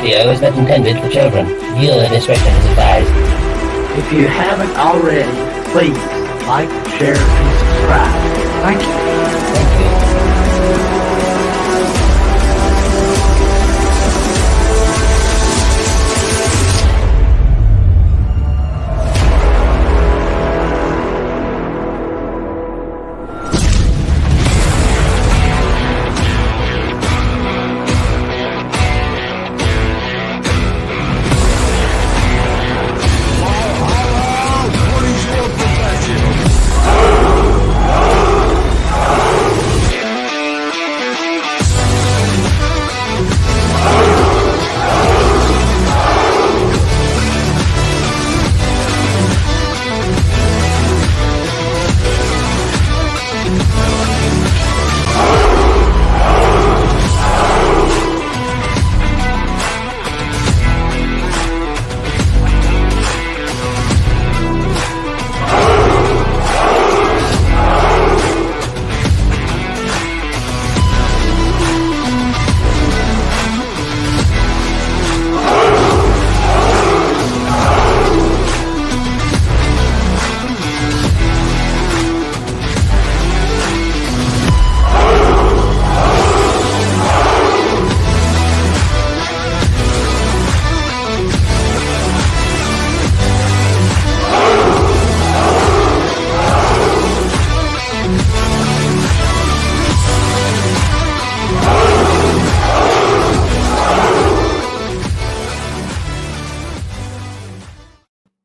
video is not intended for children. Viewer discretion is advised. If you haven't already, please like, share, and subscribe. Thank you. Thank you.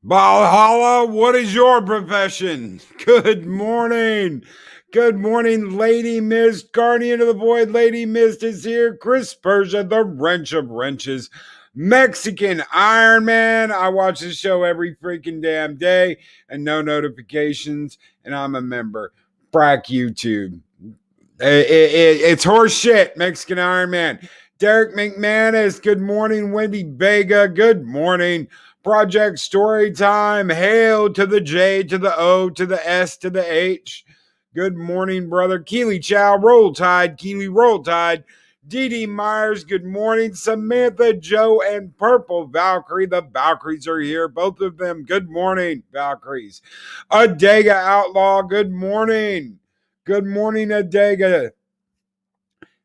Valhalla, what is your profession? Good morning. Good morning, Lady Mist. Guardian of the Void, Lady Mist is here. Chris Persia, the wrench of wrenches. Mexican Iron Man. I watch this show every freaking damn day and no notifications, and I'm a member. Frack YouTube. It's horse shit, Mexican Iron Man. Derek McManus, good morning. Wendy Vega, good morning. Project Storytime, hail to the J, to the O, to the S, to the H. Good morning, brother. Keely Chow, Roll Tide, Keely Roll Tide. Dee Dee Myers, good morning. Samantha, Joe, and Purple Valkyrie. The Valkyries are here, both of them. Good morning, Valkyries. Adega Outlaw, good morning. Good morning, Adega.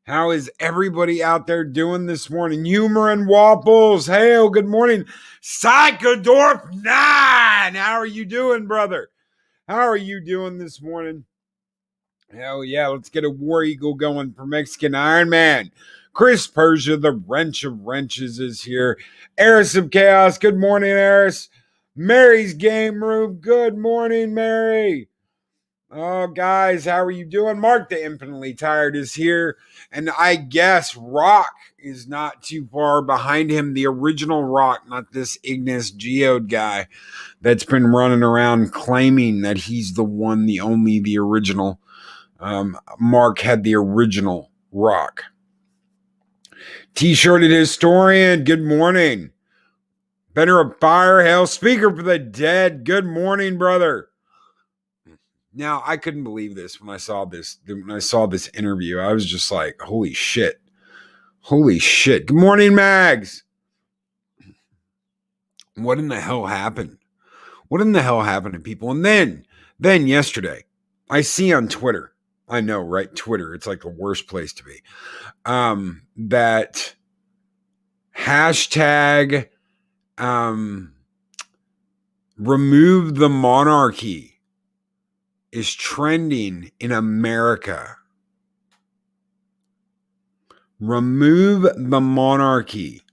How is everybody out there doing this morning? Humor and Waffles. Hail, good morning. Psychodorf 9. How are you doing, brother? How are you doing this morning? Hell yeah, let's get a War Eagle going for Mexican Iron Man. Chris Persia, the wrench of wrenches, is here. Eris of Chaos, good morning, Eris. Mary's Game Room, good morning, Mary. Oh, guys, how are you doing? Mark the Infinitely Tired is here. And I guess Rock is not too far behind him. The original Rock, not this Ignis Geode guy that's been running around claiming that he's the one, the only, the original. Mark had the original Rock. T-shirted historian, good morning. Better of Fire, Hell, Speaker for the Dead, good morning, brother. Now, I couldn't believe this when I saw this interview. I was just like, holy shit. Holy shit. Good morning, Mags. What in the hell happened? What in the hell happened to people? And then yesterday, I see on Twitter, I know, right? Twitter, it's like the worst place to be. That hashtag remove the monarchy is trending in America. Remove the monarchy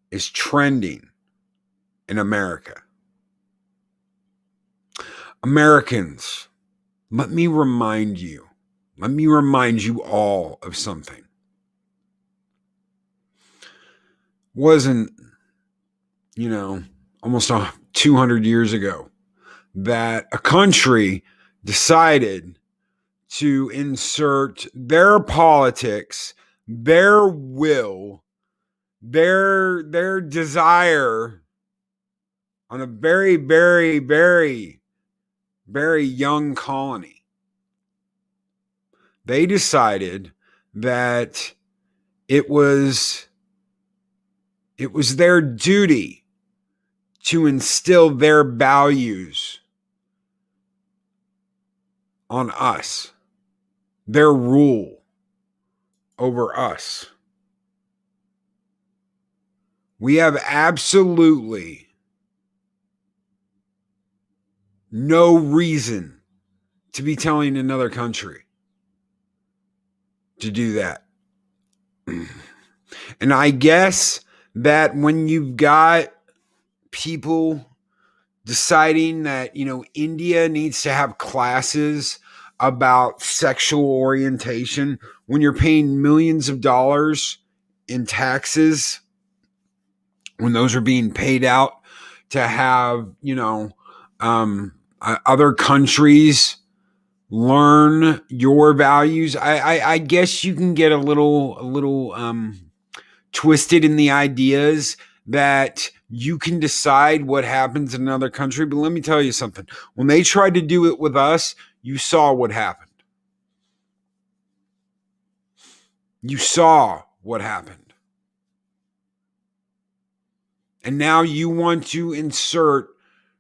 is trending in America. Americans, let me remind you all of something. Wasn't, almost 200 years ago, that a country decided to insert their politics, their will, their desire on a very, very, very, very young colony. They decided that it was It was their duty to instill their values on us, their rule over us. We have absolutely no reason to be telling another country to do that. And I guess that when you've got people deciding that, India needs to have classes about sexual orientation, when you're paying millions of dollars in taxes, when those are being paid out to have, other countries learn your values, I guess you can get a little twisted in the ideas that you can decide what happens in another country. But let me tell you something. When they tried to do it with us, you saw what happened. You saw what happened. And now you want to insert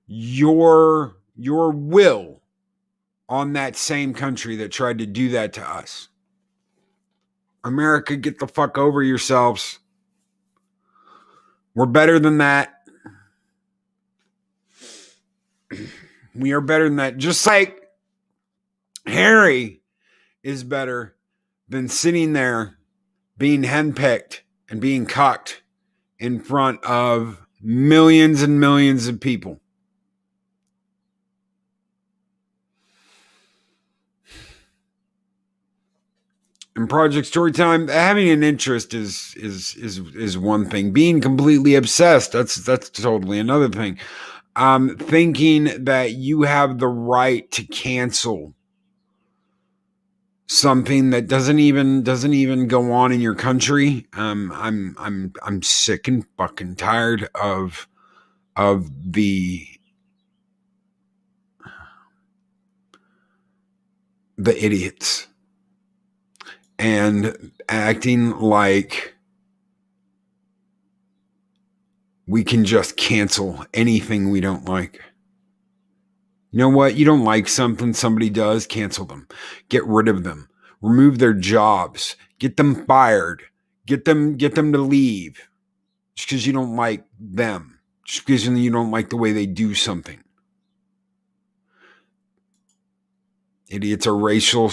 your will on that same country that tried to do that to us. America, get the fuck over yourselves. We're better than that. We are better than that. Just like Harry is better than sitting there being henpecked and being cocked in front of millions and millions of people. In Project Storytime, having an interest is one thing. Being completely obsessed, that's totally another thing. Thinking that you have the right to cancel something that doesn't even go on in your country. I'm sick and fucking tired of the idiots. And acting like we can just cancel anything we don't like. You know what? You don't like something somebody does, cancel them. Get rid of them. Remove their jobs. Get them fired. Get them to leave. Just because you don't like them. Just because you don't like the way they do something. Idiots are racial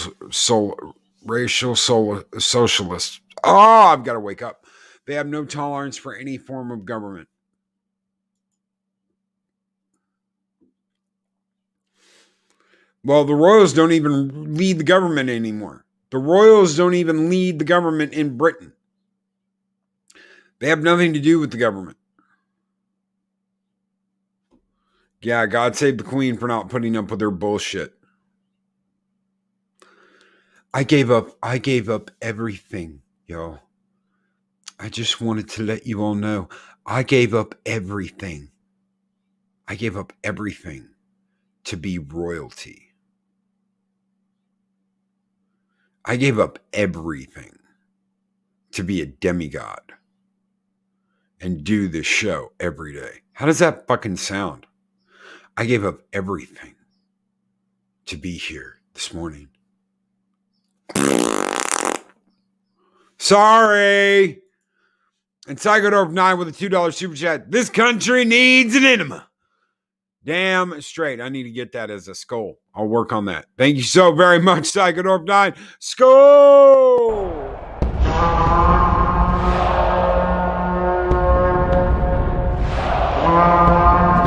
socialists. Oh, I've got to wake up. They have no tolerance for any form of government. Well, the royals don't even lead the government anymore. The royals don't even lead the government in Britain. They have nothing to do with the government. Yeah, God save the Queen for not putting up with their bullshit. I gave up everything, yo. I just wanted to let you all know. I gave up everything. I gave up everything to be royalty. I gave up everything to be a demigod and do this show every day. How does that fucking sound? I gave up everything to be here this morning. Sorry. And Psychodorf 9 with a $2 super chat. This country needs an enema. Damn straight. I need to get that as a skull. I'll work on that. Thank you so very much, Psychodorf 9. Skull!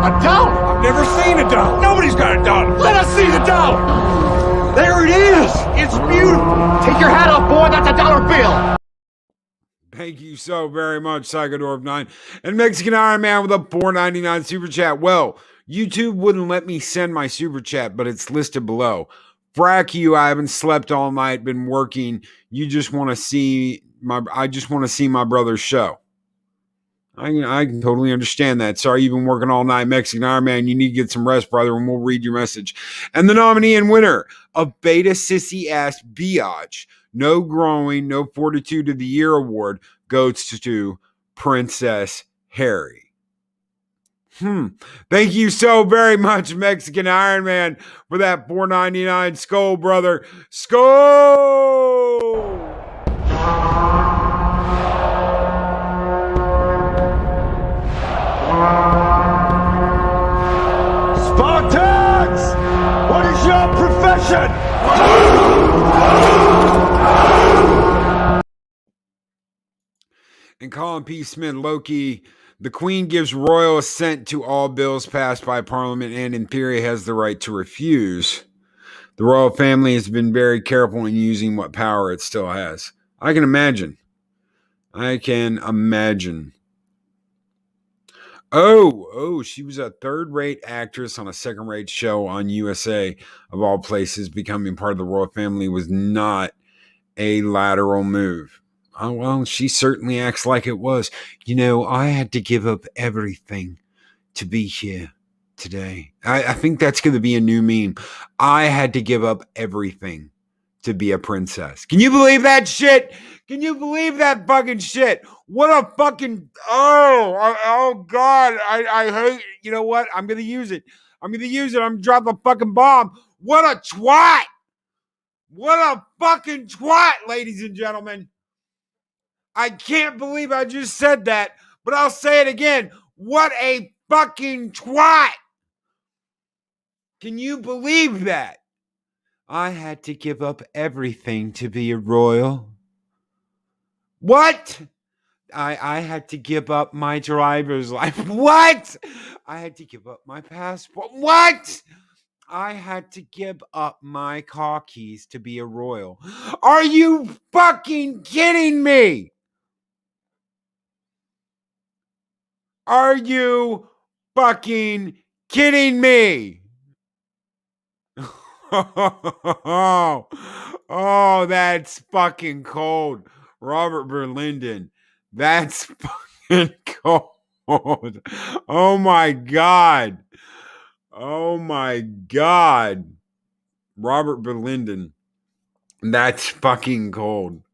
A dollar? I've never seen a dollar. Nobody's got a dollar. Let us see the dollar. There it is. It's beautiful. Take your hat off, boy. That's a dollar bill. Thank you so very much, Psychodorf 9. And Mexican Iron Man with a $4.99 super chat. Well, YouTube wouldn't let me send my super chat, but it's listed below. Frack you, I haven't slept all night, been working. You just want to see I just want to see my brother's show. I can totally understand that. Sorry, you've been working all night, Mexican Iron Man. You need to get some rest, brother, and we'll read your message. And the nominee and winner of Beta Sissy Ass Biatch, No Growing, No Fortitude of the Year award goes to Princess Harry. Thank you so very much, Mexican Iron Man, for that $4.99 skull, brother. Skull! Spartans! What is your profession? And Colin P. Smith, Loki, the Queen gives royal assent to all bills passed by Parliament and in theory has the right to refuse. The royal family has been very careful in using what power it still has. I can imagine. Oh, she was a third-rate actress on a second-rate show on USA, of all places. Becoming part of the royal family was not a lateral move. Oh, well, she certainly acts like it was. You know, I had to give up everything to be here today. I think that's going to be a new meme. I had to give up everything to be a princess. Can you believe that shit? Can you believe that fucking shit? What a fucking, oh God. I hate, you know what? I'm going to use it. I'm going to drop a fucking bomb. What a twat. What a fucking twat, ladies and gentlemen. I can't believe I just said that, but I'll say it again. What a fucking twat. Can you believe that? I had to give up everything to be a royal. What? I had to give up my driver's license. What? I had to give up my passport. What? I had to give up my car keys to be a royal. Are you fucking kidding me? Are you fucking kidding me? Oh, that's fucking cold. Robert Berlinden. That's fucking cold. Oh my God. Oh my God. Robert Berlinden. That's fucking cold.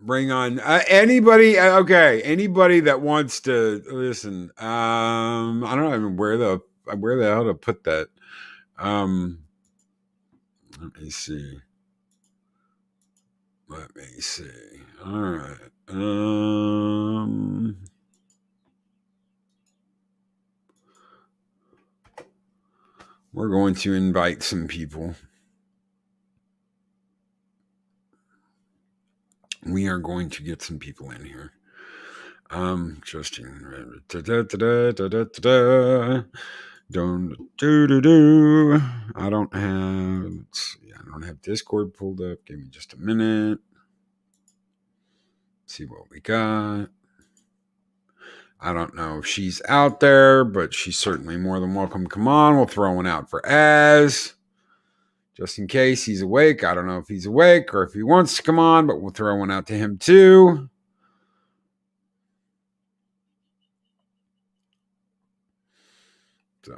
Bring on anybody. Okay, anybody that wants to listen. I don't know where the hell to put that. Let me see. All right. We're going to invite some people. We are going to get some people in here. Justin. I don't have Discord pulled up. Give me just a minute. See what we got. I don't know if she's out there, but she's certainly more than welcome. Come on, we'll throw one out for Az. Just in case he's awake. I don't know if he's awake or if he wants to come on, but we'll throw one out to him too. So.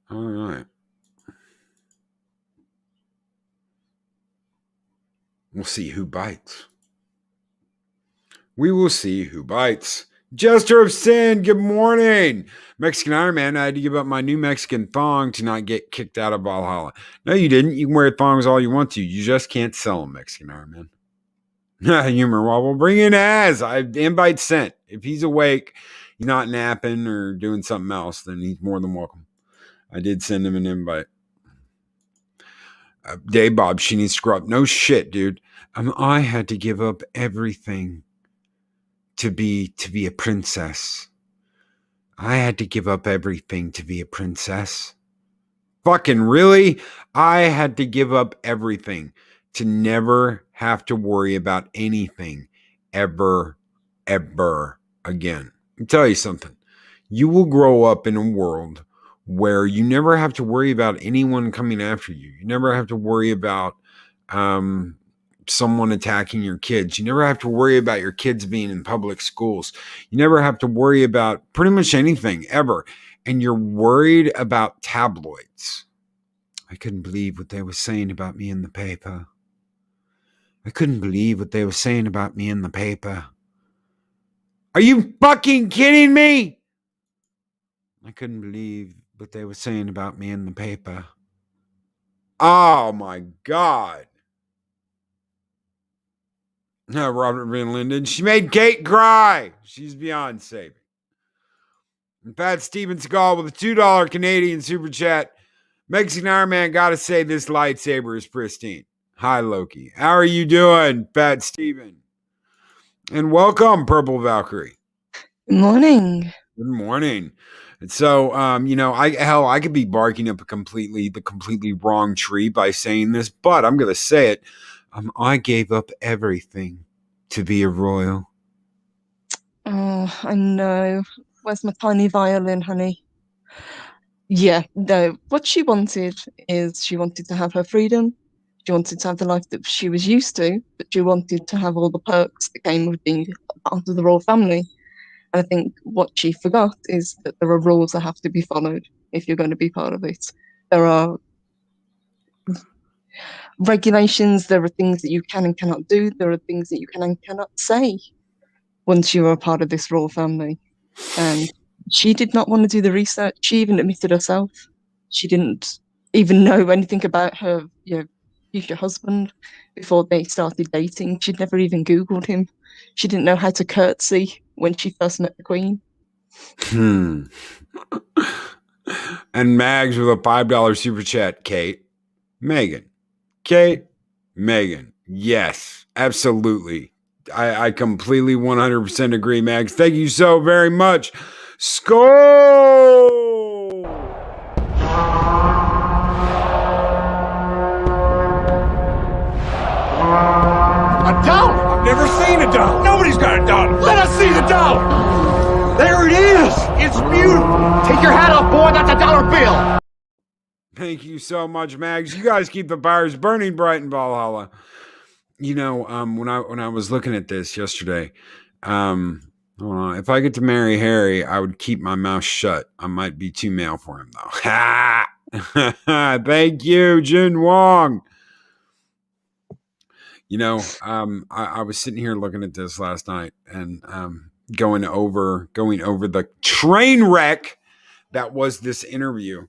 All right. We'll see who bites. We will see who bites. Jester of Sin, good morning. Mexican Iron Man, I had to give up my new Mexican thong to not get kicked out of Valhalla. No, you didn't. You can wear thongs all you want to. You just can't sell them, Mexican Iron Man. Humor wobble. Bring in Az. Invite sent. If he's awake, he's not napping or doing something else, then he's more than welcome. I did send him an invite. Dave Bob, she needs to grow up. No shit, dude. I had to give up everything to be a princess. I had to give up everything to be a princess. Fucking really? I had to give up everything to never have to worry about anything ever again. I'll tell you something. You will grow up in a world where you never have to worry about anyone coming after you. You never have to worry about someone attacking your kids. You never have to worry about your kids being in public schools. You never have to worry about pretty much anything ever. And you're worried about tabloids. I couldn't believe what they were saying about me in the paper. I couldn't believe what they were saying about me in the paper. Are you fucking kidding me? I couldn't believe what they were saying about me in the paper. Oh my God. No, Robert Van Linden. She made Kate cry. She's beyond saving. And Pat Steven Seagal with a $2 Canadian super chat. Mexican Iron Man, gotta say this lightsaber is pristine. Hi, Loki. How are you doing, Pat Steven? And welcome, Purple Valkyrie. Good morning. Good morning. And so, I could be barking up the completely wrong tree by saying this, but I'm going to say it. I gave up everything to be a royal. Oh, I know. Where's my tiny violin, honey? Yeah, no. What she wanted is she wanted to have her freedom. She wanted to have the life that she was used to, but she wanted to have all the perks that came with being part of the royal family. And I think what she forgot is that there are rules that have to be followed if you're going to be part of it. There are regulations, there are things that you can and cannot do, there are things that you can and cannot say once you are a part of this royal family. And she did not want to do the research. She even admitted herself she didn't even know anything about her future husband before they started dating. She'd never even Googled him. She didn't know how to curtsy when she first met the Queen. And Mags with a $5 super chat, Kate. Meghan. Kate. Meghan. Yes, absolutely. I completely 100% agree, Mags. Thank you so very much. Skull! A dollar? I've never seen a dollar. Nobody's got a dollar. Let us see the dollar. There it is. It's beautiful. Take your hat off, boy. That's a dollar bill. Thank you so much, Mags. You guys keep the fires burning bright in Valhalla. You know, when I was looking at this yesterday, if I get to marry Harry, I would keep my mouth shut. I might be too male for him, though. Thank you, Jin Wong. You know, I was sitting here looking at this last night and going over the train wreck that was this interview,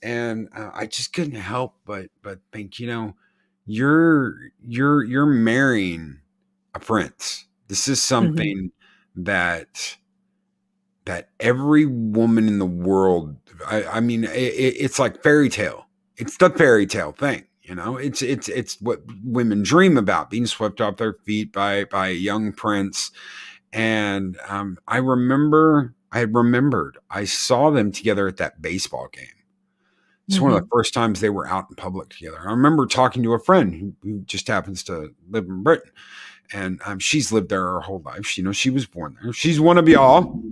and I just couldn't help but think, you know, you're marrying a prince. This is something that every woman in the world, I mean, it's like fairy tale. It's the fairy tale thing. You know, it's what women dream about, being swept off their feet by a young prince. And I saw them together at that baseball game. It's one of the first times they were out in public together. I remember talking to a friend who just happens to live in Britain, and she's lived there her whole life. She was born there. She's one of y'all.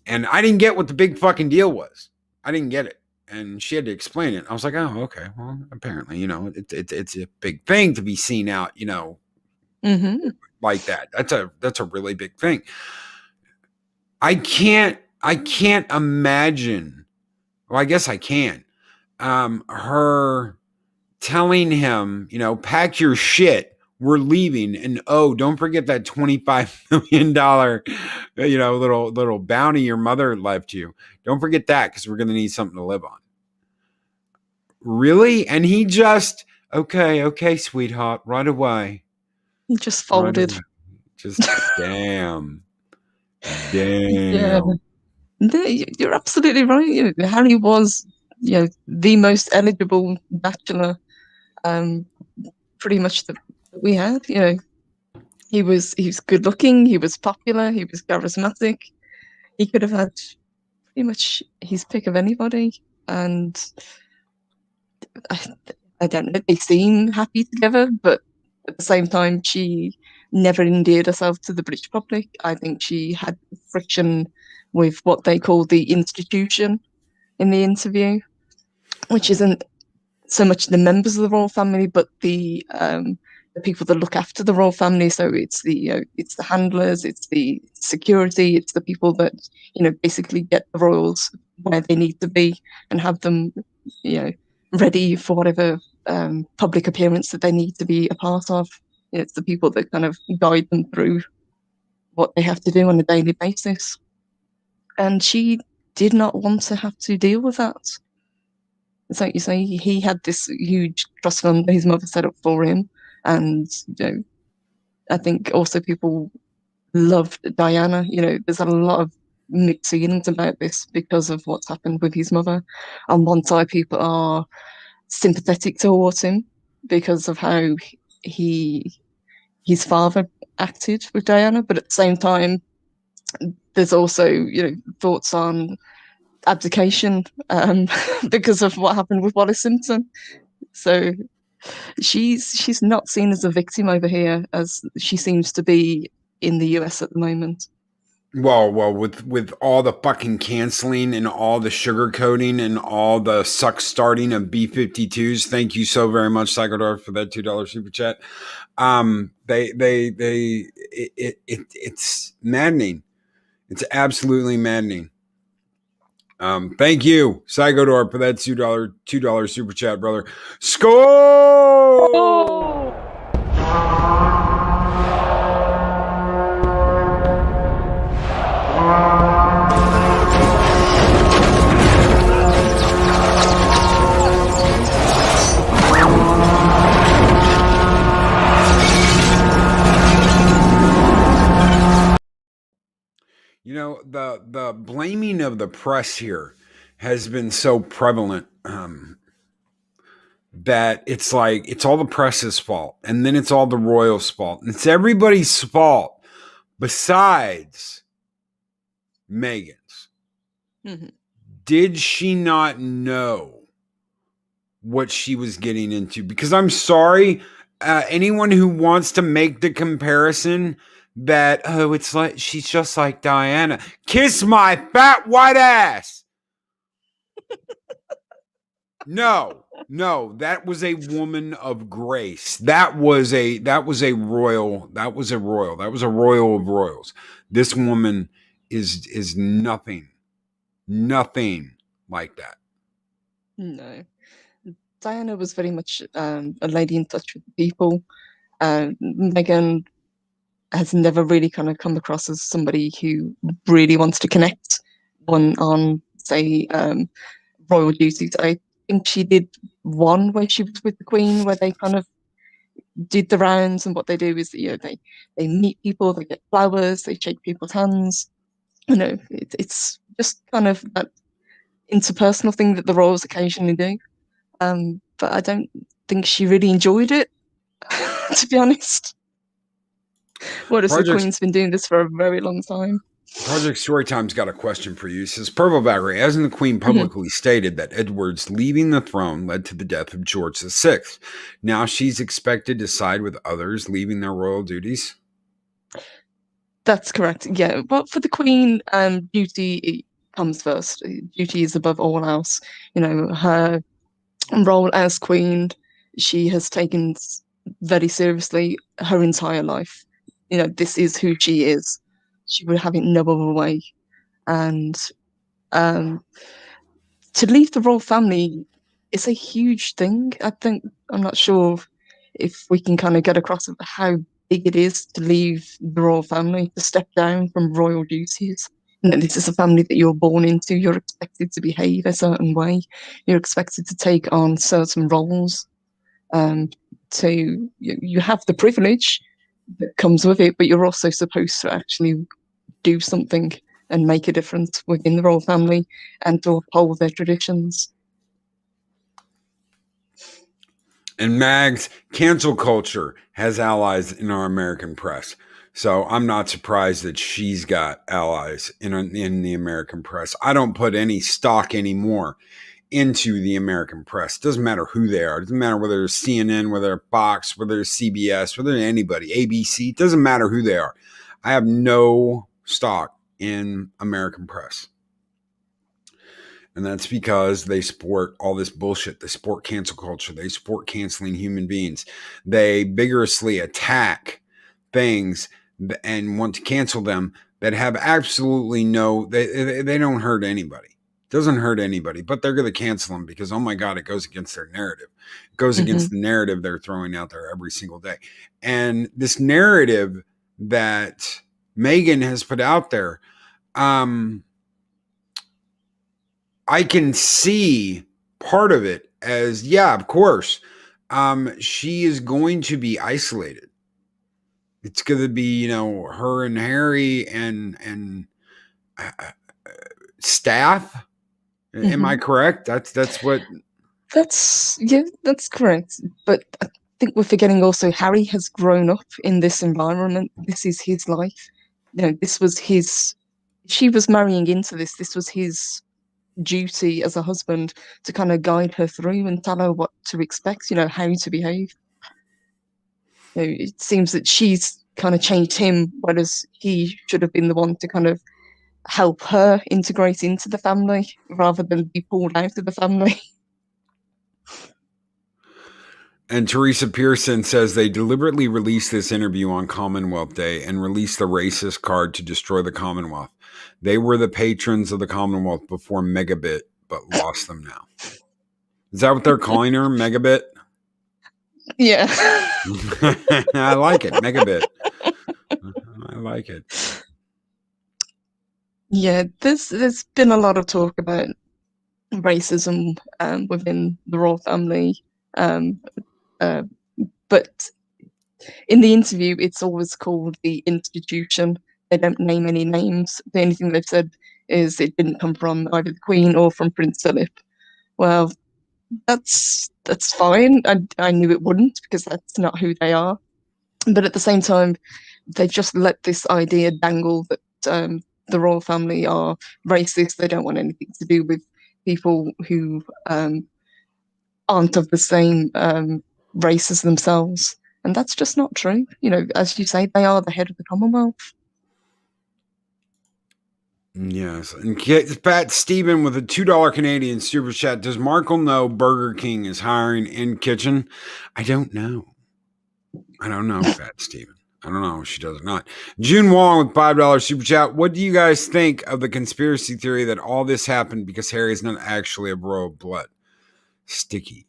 And I didn't get what the big fucking deal was. I didn't get it. And she had to explain it. I was like, oh, okay. Well, apparently, you know, it's a big thing to be seen out, you know, like that. That's a really big thing. I can't imagine. Well, I guess I can. Her telling him, you know, pack your shit. We're leaving. And don't forget that $25 million, you know, little bounty your mother left you. Don't forget that, because we're going to need something to live on. Really? And he just, okay, sweetheart, right away. He just folded. Right, just damn. Yeah. You're absolutely right. Harry was, the most eligible bachelor, pretty much that we had. He was good looking. He was popular. He was charismatic. He could have had pretty much his pick of anybody. And I don't know. They seem happy together, but at the same time, she never endeared herself to the British public. I think she had friction with what they call the institution in the interview, which isn't so much the members of the royal family, but the the people that look after the royal family. So it's the handlers, it's the security, it's the people that basically get the royals where they need to be and have them ready for whatever public appearance that they need to be a part of. It's the people that kind of guide them through what they have to do on a daily basis. And she did not want to have to deal with that. It's like you say, he had this huge trust fund that his mother set up for him. And I think also people loved Diana. There's a lot of mixed feelings about this because of what's happened with his mother. On one side, people are sympathetic towards him because of how his father acted with Diana, but at the same time, there's also thoughts on abdication because of what happened with Wallis Simpson. So she's not seen as a victim over here as she seems to be in the US at the moment. Well, with all the fucking canceling and all the sugarcoating and all the suck starting of B-52s, thank you so very much, Psychodorf, for that $2 super chat. It's maddening. It's absolutely maddening. Thank you, Psychodorf, for that $2 super chat, brother. Score! Oh! The blaming of the press here has been so prevalent that it's like it's all the press's fault, and then it's all the royals' fault. And it's everybody's fault besides Meghan's. Mm-hmm. Did she not know what she was getting into? Because I'm sorry, anyone who wants to make the comparison that, it's like she's just like Diana. Kiss my fat white ass. No, that was a woman of grace. That was a royal of royals. This woman is nothing like that. No. Diana was very much a lady in touch with the people. Meghan has never really kind of come across as somebody who really wants to connect on say, royal duties. I think she did one where she was with the Queen, where they kind of did the rounds, and what they do is, they meet people, they get flowers, they shake people's hands. It's just kind of that interpersonal thing that the royals occasionally do. But I don't think she really enjoyed it, to be honest. Whereas the Queen's been doing this for a very long time. Project Storytime's got a question for you. It says, Purple Valkyrie, hasn't the Queen publicly stated that Edward's leaving the throne led to the death of George VI? Now she's expected to side with others leaving their royal duties? That's correct, yeah. But for the Queen, duty comes first. Duty is above all else. Her role as Queen, she has taken very seriously her entire life. This is who she is. She would have it no other way. And to leave the royal family is a huge thing. I'm not sure if we can kind of get across how big it is to leave the royal family, to step down from royal duties. This is a family that you're born into. You're expected to behave a certain way. You're expected to take on certain roles. You have the privilege that comes with it, but you're also supposed to actually do something and make a difference within the royal family and to uphold their traditions. And Mags, cancel culture has allies in our American press. So I'm not surprised that she's got allies in the American press. I don't put any stock anymore into the American press. Doesn't matter who they are. Doesn't matter whether it's CNN, whether it's Fox, whether it's CBS, whether it's anybody, ABC. It doesn't matter who they are. I have no stock in American press. And that's because they support all this bullshit. They support cancel culture. They support canceling human beings. They vigorously attack things and want to cancel them that have absolutely they don't hurt anybody. It doesn't hurt anybody, but they're going to cancel them because, oh my God, it goes against their narrative. It goes against the narrative they're throwing out there every single day. And this narrative that Meghan has put out there, I can see part of it as, yeah, of course, she is going to be isolated. It's going to be, her and Harry and staff. Am I correct? That's what. That's correct. But I think we're forgetting also Harry has grown up in this environment. This is his life. This was she was marrying into this. This was his duty as a husband to kind of guide her through and tell her what to expect, how to behave. It seems that she's kind of changed him, whereas he should have been the one to kind of help her integrate into the family rather than be pulled out of the family. And Teresa Pearson says they deliberately released this interview on Commonwealth Day and released the racist card to destroy the Commonwealth. They were the patrons of the Commonwealth before Megabit, but lost them now. Is that what they're calling her? Megabit? Yeah. I like it. Megabit. I like it. Yeah, there's been a lot of talk about racism within the royal family. But in the interview, it's always called the institution. They don't name any names. The only thing they've said is it didn't come from either the Queen or from Prince Philip. Well, that's fine. I knew it wouldn't because that's not who they are. But at the same time, they've just let this idea dangle that the royal family are racist. They don't want anything to do with people who aren't of the same race as themselves. And that's just not true. As you say, they are the head of the Commonwealth. Yes. And Pat Stephen with a $2 Canadian super chat. Does Markle know Burger King is hiring in kitchen? I don't know. Pat Stephen. I don't know if she does or not. June Wong with $5 super chat. What do you guys think of the conspiracy theory that all this happened because Harry is not actually a royal blood? Sticky.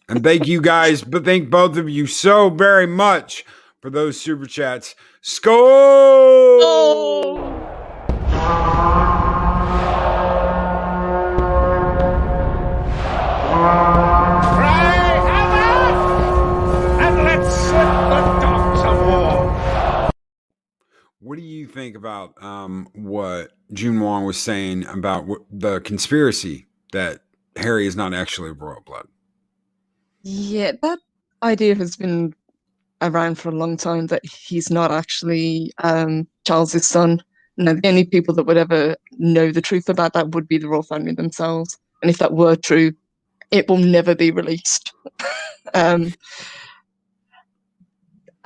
And thank you guys, but thank both of you so very much for those super chats. Skol! Oh! What do you think about what June Wong was saying about the conspiracy that Harry is not actually royal blood? Yeah, that idea has been around for a long time, that he's not actually Charles's son. The only people that would ever know the truth about that would be the royal family themselves. And if that were true, it will never be released.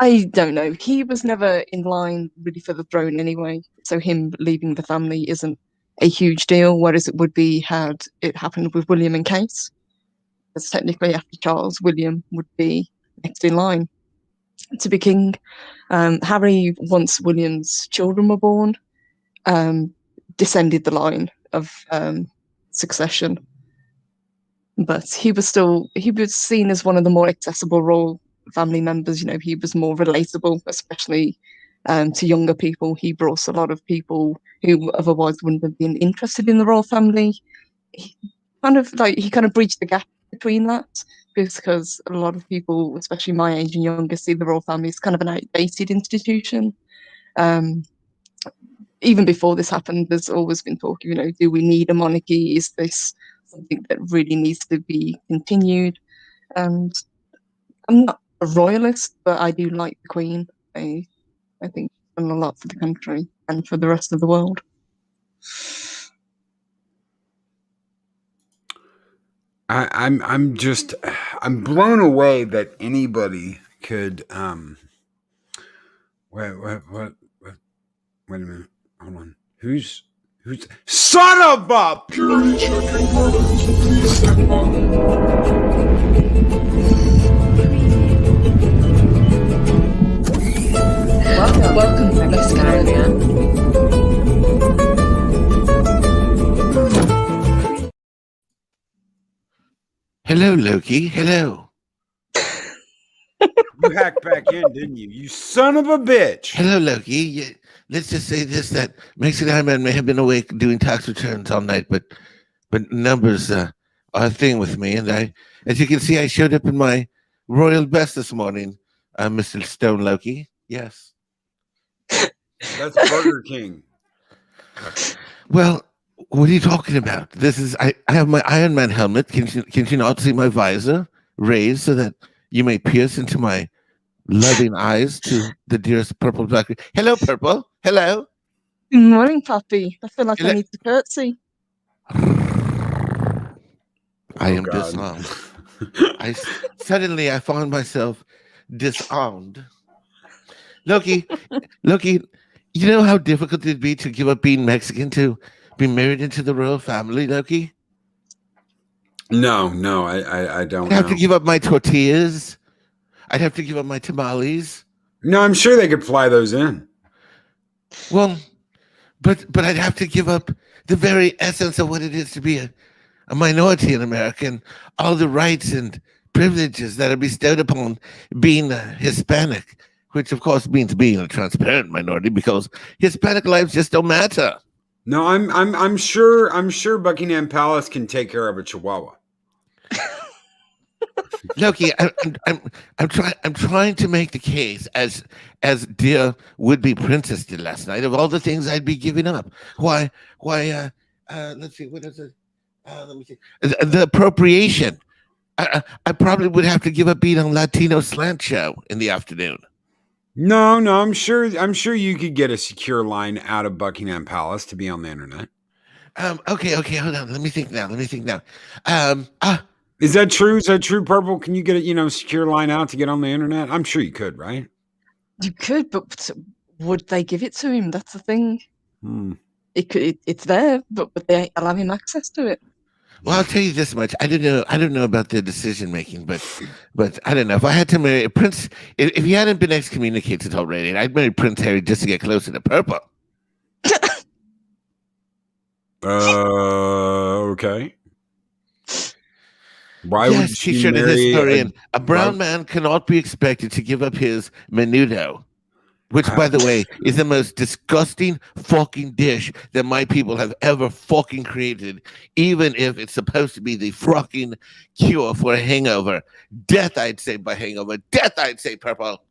I don't know. He was never in line really for the throne anyway, so him leaving the family isn't a huge deal, whereas it would be had it happened with William and Kate. Because technically after Charles, William would be next in line to be king. Harry, once William's children were born, descended the line of succession. But he was seen as one of the more accessible royal family members. He was more relatable, especially to younger people. He brought a lot of people who otherwise wouldn't have been interested in the royal family. He kind of bridged the gap between that, because a lot of people, especially my age and younger, see the royal family as kind of an outdated institution. Even before this happened, there's always been talk, do we need a monarchy? Is this something that really needs to be continued? And I'm not a royalist, but I do like the Queen. I think she's done a lot for the country and for the rest of the world. I'm blown away that anybody could wait a minute, hold on. Who's Son of a... Welcome to Mexican Army. Hello, Loki. Hello. You hacked back in, didn't you? You son of a bitch. Hello, Loki. Let's just say this, that Mexican Iron Man may have been awake doing tax returns all night, but numbers are a thing with me. And as you can see, I showed up in my royal best this morning, Mr. Stone Loki. Yes. That's Burger King. Well, what are you talking about? I have my Iron Man helmet. Can you not see my visor raised so that you may pierce into my loving eyes to the dearest Purple Black? Hello, Purple. Hello. Good morning, Pappy. I feel like I Hello. need to curtsy. I am God. disarmed. Suddenly I found myself disarmed. Loki, you know how difficult it'd be to give up being Mexican to be married into the royal family, Loki? No, I don't I'd have know. to give up my tortillas. I'd have to give up my tamales. No, I'm sure they could fly those in. Well, but I'd have to give up the very essence of what it is to be a minority in America and all the rights and privileges that are bestowed upon being Hispanic, which of course means being a transparent minority because Hispanic lives just don't matter. No, I'm sure Buckingham Palace can take care of a Chihuahua. Loki, I'm trying to make the case as dear would-be princess did last night of all the things I'd be giving up. Why let's see, what is it? Let me see. The appropriation. I probably would have to give up being on Latino Slant Show in the afternoon. No, I'm sure you could get a secure line out of Buckingham Palace to be on the internet. Okay, hold on. Let me think now. Is that true? Is that true, Purple? Can you get a secure line out to get on the internet? I'm sure you could, right? You could, but would they give it to him? That's the thing. It's there, but would they allow him access to it? Well, I'll tell you this much. I don't know about the decision making, but I don't know. If I had to marry a prince, if he hadn't been excommunicated already, I'd marry Prince Harry just to get closer to Purple. Okay. Why would Yes, she T-shirt marry historian. A brown man cannot be expected to give up his menudo, which, by the way, is the most disgusting fucking dish that my people have ever fucking created, even if it's supposed to be the fucking cure for a hangover. Death, I'd say, by hangover. Death, I'd say, Purple.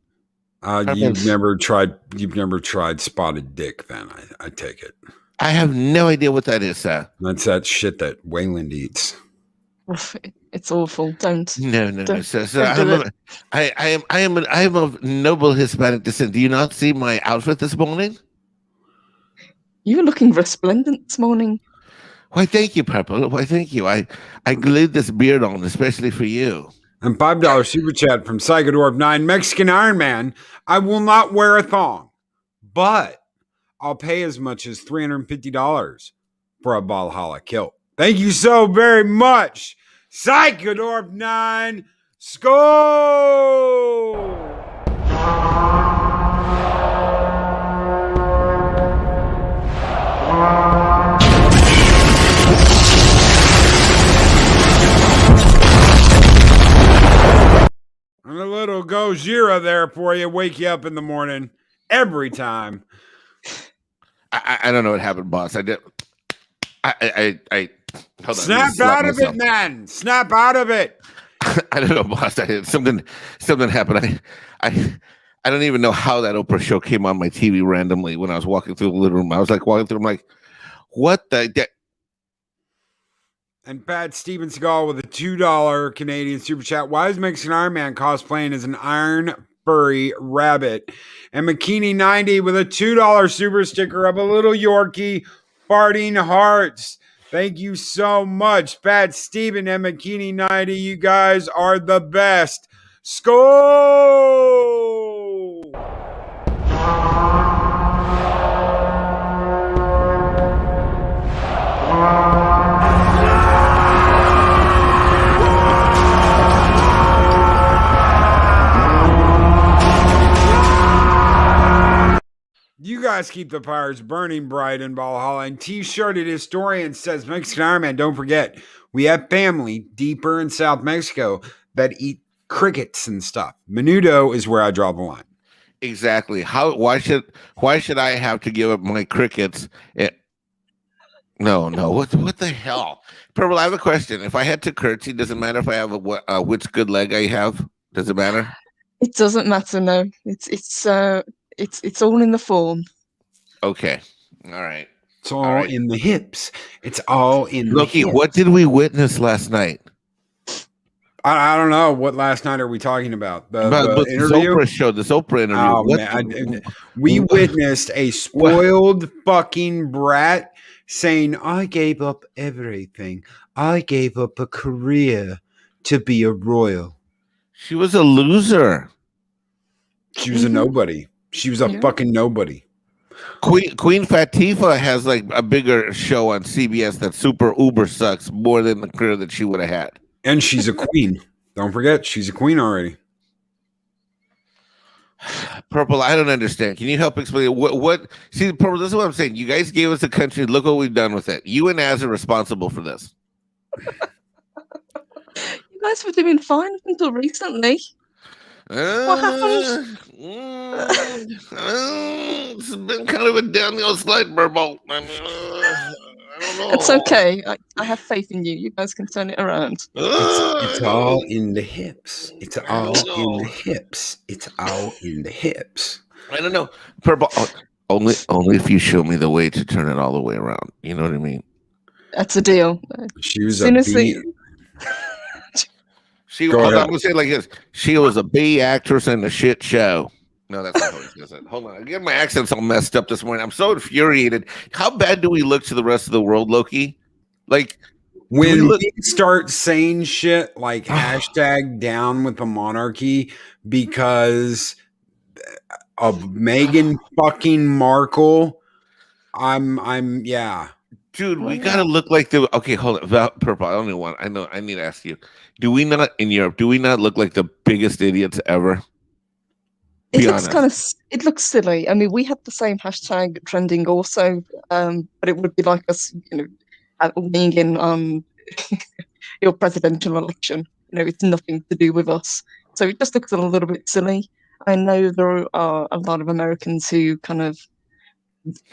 You've never tried spotted dick, then I take it. I have no idea what that is, sir. That's that shit that Wayland eats. Oof, it's awful. Don't. No, Don't- sir. don't do I am of noble Hispanic descent. Do you not see my outfit this morning? You were looking resplendent this morning. Why, thank you, Purple. Why, thank you. I glued this beard on, especially for you. And $5 super chat from Psychodorf9, Mexican Iron Man. I will not wear a thong, but I'll pay as much as $350 for a Valhalla kilt. Thank you so very much, Psychodorf9. Skull! And a little Gojira there for you, wake you up in the morning every time. I don't know what happened, boss. I did. I hold on. Snap out of it, man. Snap out of it. I don't know, boss. I did something happened. I don't even know how that Oprah show came on my TV randomly when I was walking through the living room. I was like walking through. I'm like, what the? And Pat Steven Seagal with a $2 Canadian super chat. Why is Mexican Iron Man cosplaying as an iron furry rabbit? And McKinney90 with a $2 super sticker of a little Yorkie farting hearts. Thank you so much, Pat Steven and McKinney90. You guys are the best. Skull! Brass keep the fires burning bright in Valhalla. And T-shirted historian says, Mexican Iron Man, don't forget, we have family deeper in South Mexico that eat crickets and stuff. Menudo is where I draw the line. Exactly. Why should I have to give up my crickets? No. What the hell? Purple, I have a question. If I had to curtsy, does it matter if I have which good leg I have? Does it matter? It doesn't matter. No, it's all in the form. Okay. All right. It's all in the hips. It's all in Loki, the hips. what did we witness last night? I don't know. What last night are we talking about? The interview? This Oprah interview. Oh, man. We witnessed a spoiled fucking brat saying, I gave up everything. I gave up a career to be a royal. She was a loser. She was a nobody. She was a fucking nobody. Queen Latifah has like a bigger show on CBS that super uber sucks more than the career that she would have had. And she's a queen. Don't forget, she's a queen already. Purple, I don't understand. Can you help explain what? See, Purple, this is what I'm saying. You guys gave us a country. Look what we've done with it. You and Az are responsible for this. You guys were doing fine until recently. What happened? It's been kind of a downhill slide, Purple. I don't know. It's okay. I have faith in you. You guys can turn it around. It's all in the hips. It's all in the hips. It's all in the hips. I don't know. Purple. Only if you show me the way to turn it all the way around. You know what I mean? That's a deal. She was I'm gonna say it like this. She was a B actress in a shit show. No, that's not what he says. Hold on. I get my accents all messed up this morning. I'm so infuriated. How bad do we look to the rest of the world, Loki? Like when we start saying shit like hashtag down with the monarchy because of Meghan fucking Markle, I'm yeah. Dude, we gotta look like the okay. Hold on, Purple. I need to ask you. Do we not in Europe? Do we not look like the biggest idiots ever? It looks silly. I mean, we had the same hashtag trending also, but it would be like us, being in your presidential election. It's nothing to do with us. So it just looks a little bit silly. I know there are a lot of Americans who kind of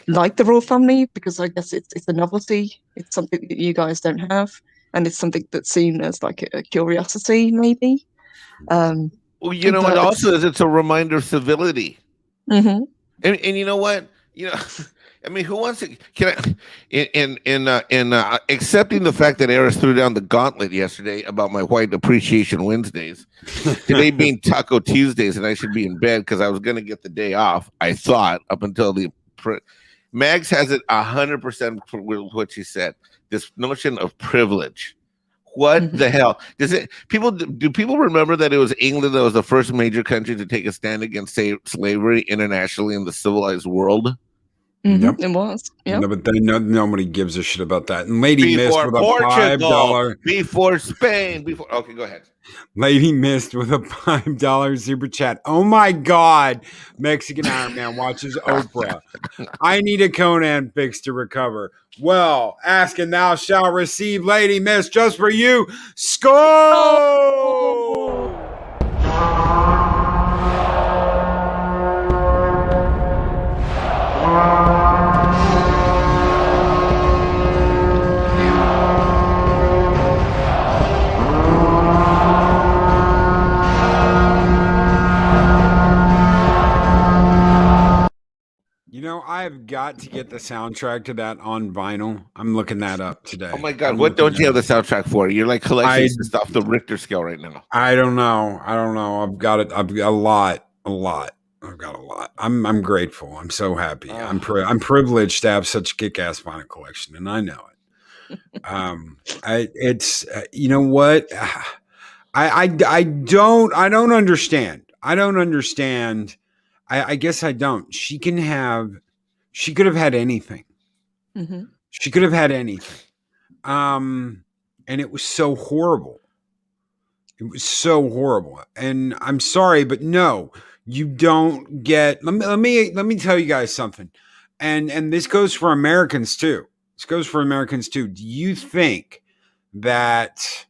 like the royal family because I guess it's a novelty. It's something that you guys don't have, and it's something that's seen as like a curiosity, maybe. Well, you know what? Also, is it's a reminder of civility. Mm-hmm. And you know what? I mean, who wants to? Can I? In accepting the fact that Eris threw down the gauntlet yesterday about my White Appreciation Wednesdays, today being Taco Tuesdays, and I should be in bed because I was going to get the day off. I thought up until Mags has it 100% for what she said. This notion of privilege. What the hell do people remember that it was England that was the first major country to take a stand against slavery internationally in the civilized world? Mm-hmm. Yep. It was. Yep. No, but then nobody gives a shit about that. And Lady Before Mist with a $5 before Spain, okay, go ahead. Lady Mist with a $5 super chat. Oh my God, Mexican Iron Man watches Oprah. I need a Conan fix to recover. Well, ask and thou shalt receive, Lady Mist, just for you. Score! I've got to get the soundtrack to that on vinyl. I'm looking that up today. Oh my God, what don't you have the soundtrack for? You're like collecting stuff the Richter scale right now. I don't know. I've got it. I've got a lot. I've got a lot. I'm grateful. I'm so happy. I'm privileged to have such a kick-ass vinyl collection, and I know it. You know what? I don't understand. I don't understand. I guess I don't. She could have had anything. Mm-hmm. She could have had anything. And it was so horrible. It was so horrible. And I'm sorry, but no, you don't get, let me tell you guys something. and this goes for Americans too. Do you think that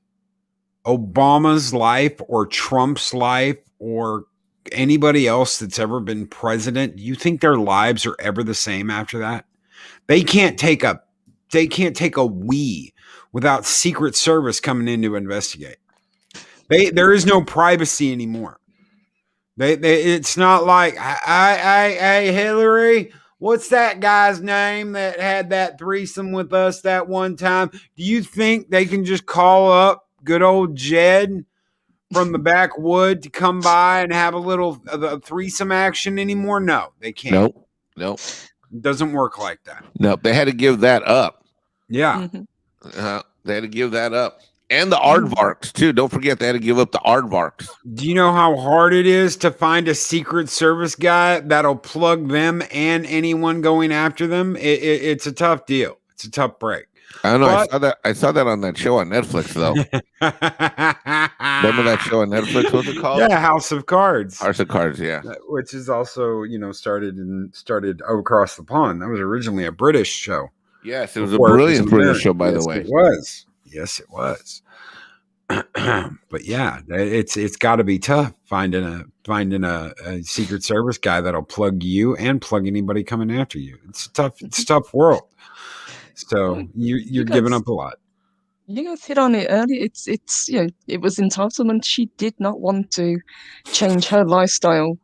Obama's life or Trump's life or anybody else that's ever been president, do you think their lives are ever the same after that? They can't take a wee without Secret Service coming in to investigate. There is no privacy anymore. It's not like, hey, Hillary, what's that guy's name that had that threesome with us that one time? Do you think they can just call up good old Jed from the backwood to come by and have a little threesome action anymore? No, they can't. Nope. It doesn't work like that. Nope. They had to give that up. Yeah. They had to give that up. And the aardvarks, too. Don't forget they had to give up the aardvarks. Do you know how hard it is to find a Secret Service guy that'll plug them and anyone going after them? It's a tough deal. It's a tough break. I don't know. I saw that on that show on Netflix, though. Remember that show on Netflix? What's it called? Yeah, House of Cards. House of Cards, yeah. Which is also, started across the pond. That was originally a British show. Yes, it was a brilliant British show, by the way. It was. Yes, it was. But yeah, it's got to be tough finding a Secret Service guy that'll plug you and plug anybody coming after you. It's a tough world. So you're giving up a lot. You guys hit on it earlier. It's it was entitlement. She did not want to change her lifestyle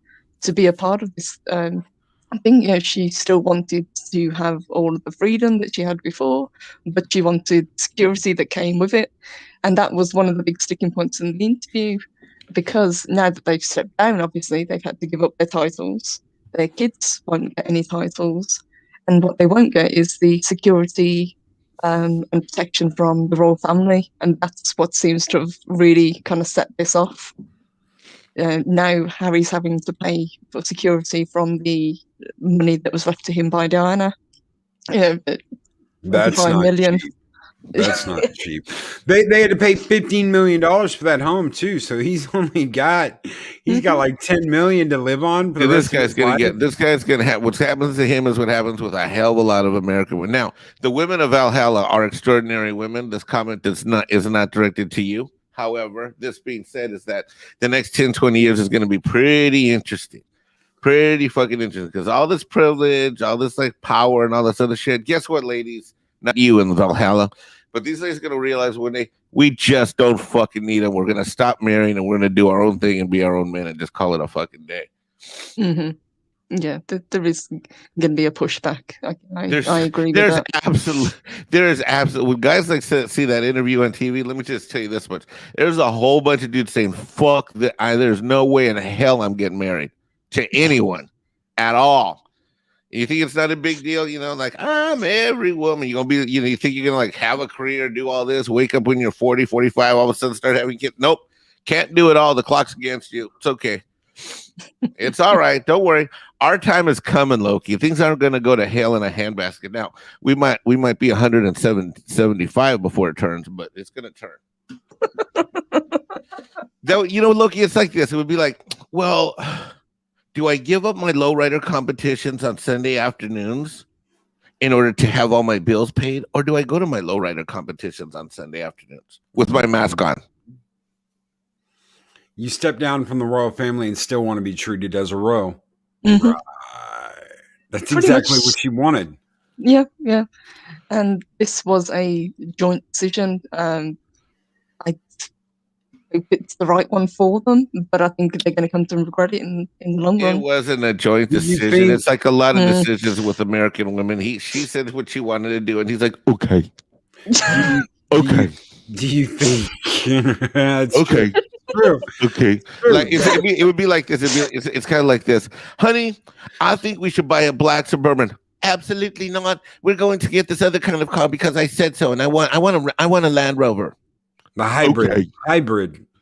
to be a part of this. I think she still wanted to have all of the freedom that she had before, but she wanted security that came with it. And that was one of the big sticking points in the interview, because now that they've stepped down, obviously, they've had to give up their titles. Their kids won't get any titles. And what they won't get is the security and protection from the royal family. And that's what seems to have really kind of set this off. Now Harry's having to pay for security from the money that was left to him by Diana. That's not million. cheap. That's not cheap. They had to pay $15 million for that home too. So he's got like $10 million to live on. This guy's gonna have what happens to him is what happens with a hell of a lot of American women. Now, the women of Valhalla are extraordinary women. This comment is not directed to you. However, this being said, is that the next 10, 20 years is going to be pretty interesting. Pretty fucking interesting. Because all this privilege, all this like power and all this other shit. Guess what, ladies? Not you in Valhalla. But these ladies are going to realize we just don't fucking need them. We're going to stop marrying and we're going to do our own thing and be our own men and just call it a fucking day. Mm-hmm. Yeah, there is going to be a pushback. I agree with that. There is absolutely. When guys like see that interview on TV, let me just tell you this much. There's a whole bunch of dudes saying, fuck that. There's no way in hell I'm getting married to anyone at all. You think it's not a big deal? Like, I'm every woman. You're going to be, you think you're going to like have a career, do all this, wake up when you're 40, 45, all of a sudden start having kids. Nope. Can't do it all. The clock's against you. It's okay. It's all right. Don't worry. Our time is coming, Loki. Things aren't going to go to hell in a handbasket. Now, we might be 175 before it turns, but it's going to turn. Loki, it's like this. It would be like, well, do I give up my lowrider competitions on Sunday afternoons in order to have all my bills paid? Or do I go to my lowrider competitions on Sunday afternoons with my mask on? You step down from the royal family and still want to be treated as a royal. Mm-hmm. Right. That's Pretty exactly much. what she wanted. Yeah. And this was a joint decision. I hope it's the right one for them, but I think they're going to come to regret it in the long run. It wasn't a joint decision. It's like a lot of decisions with American women. She said what she wanted to do, and he's like, okay. Okay. Do you think? Okay. True. Okay. Like it would be like this. It's kind of like this. Honey, I think we should buy a black Suburban. Absolutely not. We're going to get this other kind of car because I said so, and I want a Land Rover. The hybrid. Okay.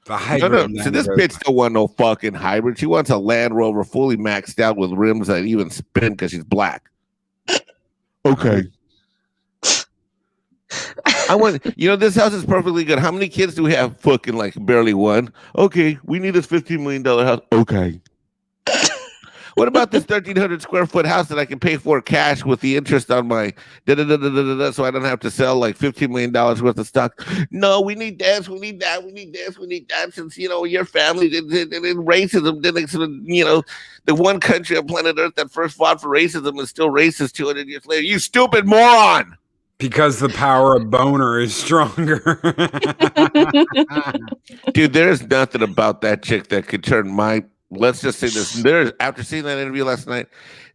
The hybrid. No. So this bitch don't want no fucking hybrid. She wants a Land Rover fully maxed out with rims that even spin because she's black. Okay. This house is perfectly good. How many kids do we have? Fucking like barely one. Okay, we need this $15 million house. Okay. What about this 1,300 square foot house that I can pay for cash with the interest on my so I don't have to sell like $15 million worth of stock? No, we need this, we need that, we need this, we need that. Since your family and racism, then the one country on planet Earth that first fought for racism is still racist 200 years later. You stupid moron! Because the power of boner is stronger. Dude, there's nothing about that chick that could turn my. Let's just say this. After seeing that interview last night,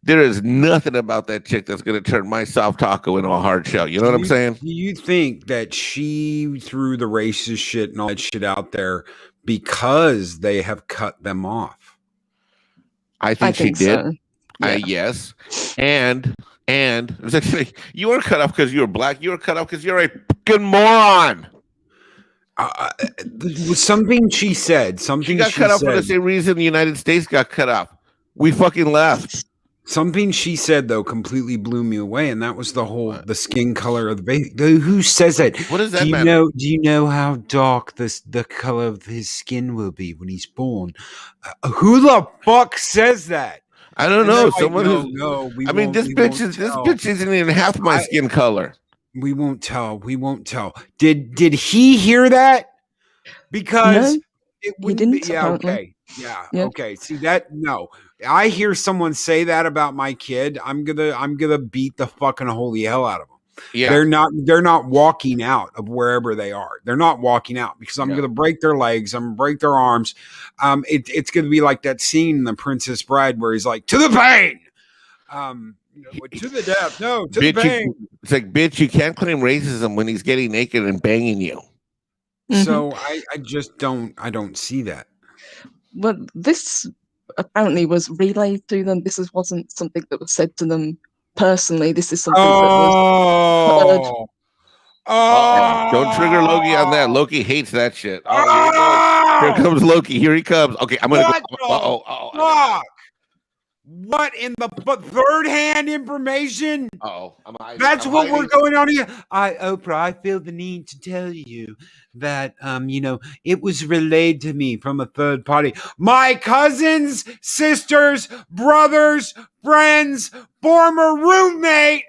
there is nothing about that chick that's going to turn my soft taco into a hard shell. You know what I'm saying? Do you think that she threw the racist shit and all that shit out there because they have cut them off? I think she did. So. Yeah. Yes. And it was actually, you weren't cut off because you were black. You were cut off because you're a fucking moron. Something she said. She got cut off for the same reason the United States got cut off. We fucking left. Something she said though completely blew me away, and that was the skin color of the baby. Who says that? What does that matter? Do you know how dark the color of his skin will be when he's born? Who the fuck says that? I don't know. Someone this bitch isn't even half my skin color. We won't tell. We won't tell. Did he hear that? Because it wouldn't be. Yeah. Okay. Yeah. Okay. See that? No. I hear someone say that about my kid. I'm gonna beat the fucking holy hell out of them. Yeah. They're not walking out of wherever they are. They're not walking out because I'm gonna break their legs. I'm gonna break their arms. It's gonna be like that scene in The Princess Bride where he's like, to the pain. To the death. No, to the pain. It's like, bitch, you can't claim racism when he's getting naked and banging you. So I just don't see that. Well, this apparently was relayed to them. This wasn't something that was said to them personally. This is something that was heard. Don't trigger Loki on that. Loki hates that shit. Here comes Loki. Here he comes. Okay, I'm gonna go. What in the third-hand information? That's what we're going on here. Oprah, I feel the need to tell you that, it was relayed to me from a third party. My cousins, sisters, brothers, friends, former roommate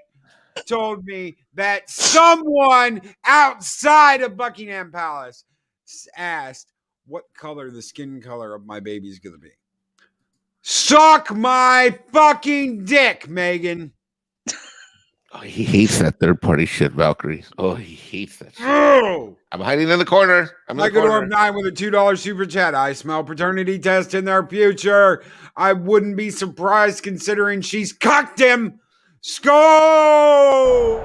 told me that someone outside of Buckingham Palace asked what color the skin color of my baby is going to be. Suck my fucking dick, Megan. Oh, he hates that third party shit, Valkyrie. Oh, he hates that shit. I'm hiding in the corner. I go to 9 with a $2 super chat. I smell paternity test in their future. I wouldn't be surprised considering she's cucked him. Skull!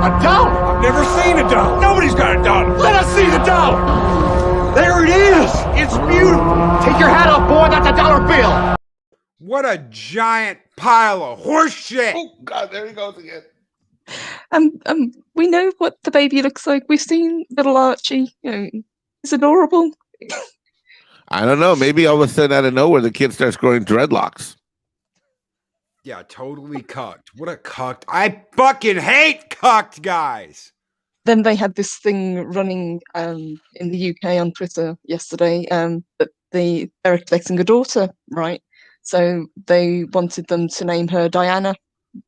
A dollar? I've never seen a dollar. Nobody's got a dollar. Let us see the dollar. There it is. It's beautiful. Take your hat off, boy. That's a dollar bill. What a giant pile of horse shit. Oh, God, there he goes again. We know what the baby looks like. We've seen little Archie. He's adorable. I don't know. Maybe all of a sudden out of nowhere, the kid starts growing dreadlocks. Yeah, totally cucked. What a cucked. I fucking hate cucked guys. Then they had this thing running in the UK on Twitter yesterday that they're expecting a daughter, right? So they wanted them to name her Diana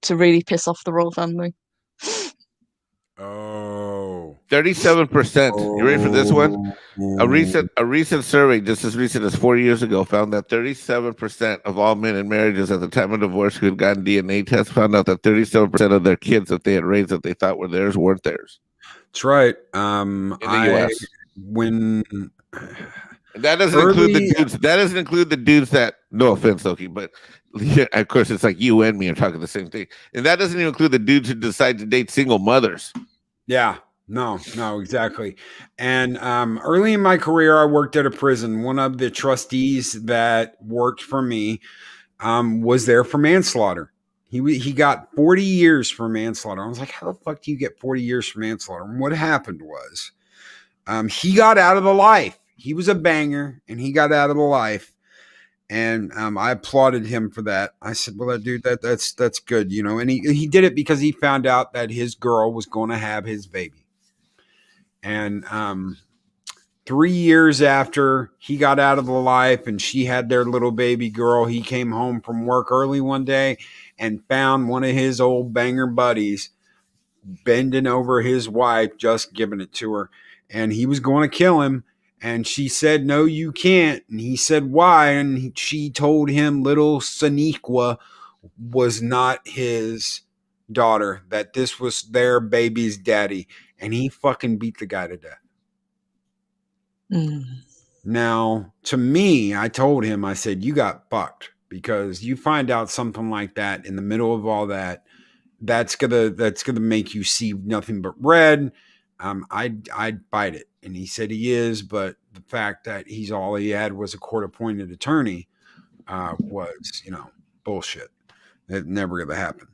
to really piss off the royal family. 37%. You ready for this one? A recent survey, just as recent as 4 years ago, found that 37% of all men in marriages at the time of divorce who had gotten DNA tests found out that 37% of their kids that they had raised that they thought were theirs weren't theirs. That's right. In the US. That doesn't include the dudes that, no offense, Loki, but yeah, of course it's like you and me are talking the same thing. And that doesn't even include the dudes who decide to date single mothers. Yeah. No, exactly. And early in my career, I worked at a prison. One of the trustees that worked for me was there for manslaughter. He got 40 years for manslaughter. I was like, how the fuck do you get 40 years for manslaughter? And what happened was he got out of the life. He was a banger, and he got out of the life. And I applauded him for that. I said, well, that dude, that's good, And he did it because he found out that his girl was going to have his baby. And 3 years after he got out of the life and she had their little baby girl, he came home from work early one day and found one of his old banger buddies bending over his wife, just giving it to her. And he was going to kill him. And she said, no, you can't. And he said, why? And she told him little Saniqua was not his daughter, that this was their baby's daddy. And he fucking beat the guy to death. Now, to me, I told him, I said, you got fucked, because you find out something like that in the middle of all that, that's gonna make you see nothing but red. I'd bite it. And he said he is, but the fact that all he had was a court-appointed attorney was, bullshit. It never gonna happen.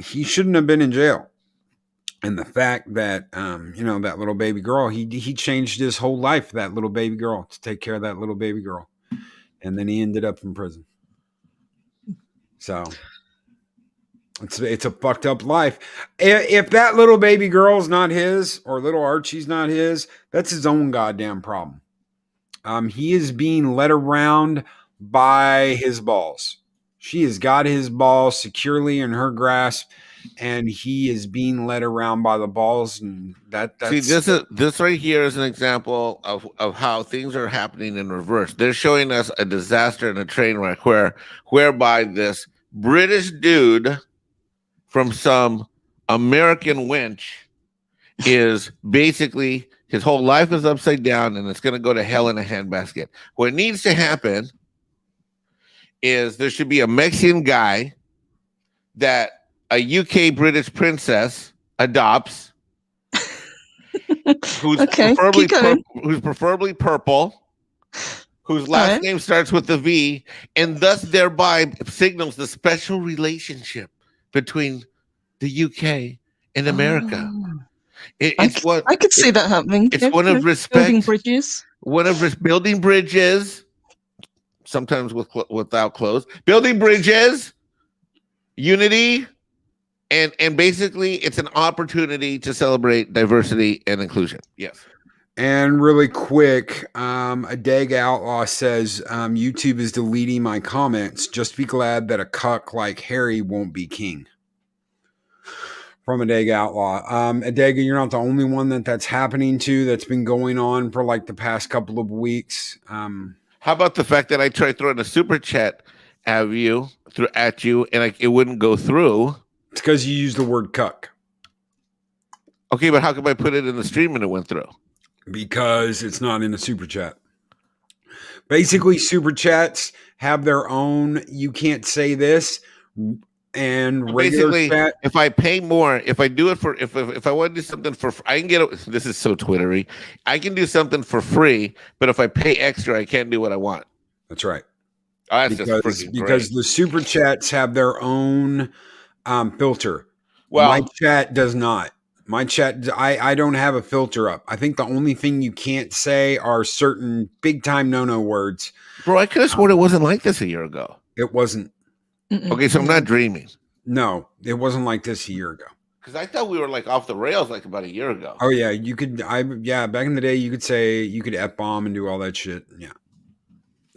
He shouldn't have been in jail. And the fact that, that little baby girl, he changed his whole life for that little baby girl, to take care of that little baby girl. And then he ended up in prison. So it's a fucked up life. If that little baby girl's not his, or little Archie's not his, that's his own goddamn problem. He is being led around by his balls. She has got his balls securely in her grasp, and he is being led around by the balls. And that's see, this right here is an example of how things are happening in reverse. They're showing us a disaster and a train wreck whereby this British dude from some American wench is basically, his whole life is upside down and it's going to go to hell in a handbasket. What needs to happen is there should be a Mexican guy that a UK British princess adopts, who's preferably purple, whose last name starts with a V, and thus thereby signals the special relationship between the UK and America. I could see that happening. It's one of respect. Building bridges. Building bridges, sometimes without clothes. Building bridges, unity, and basically it's an opportunity to celebrate diversity and inclusion. Yes. And really quick, a Dag Outlaw says, YouTube is deleting my comments. Just be glad that a cuck like Harry won't be king. From a Dag Outlaw. Adega, you're not the only one that's happening to. That's been going on for like the past couple of weeks. How about the fact that I tried throwing a super chat at you, and it wouldn't go through? It's because you used the word cuck. Okay, but how come I put it in the stream and it went through? Because it's not in a super chat. Basically, super chats have their own, you can't say this, and basically chat, if I pay more, if I do it for, if I want to do something for, I can get, this is so Twittery, I can do something for free, but if I pay extra, I can't do what I want. That's right. Oh, that's because the super chats have their own filter. Well, my chat does not. My chat, I don't have a filter up. I think the only thing you can't say are certain big time no words. Bro, I could have sworn it wasn't like this a year ago. It wasn't. Okay, so I'm not dreaming. No, it wasn't like this a year ago. Because I thought we were like off the rails like about a year ago. Oh yeah, you could. Back in the day, you could say, you could F-bomb and do all that shit. Yeah,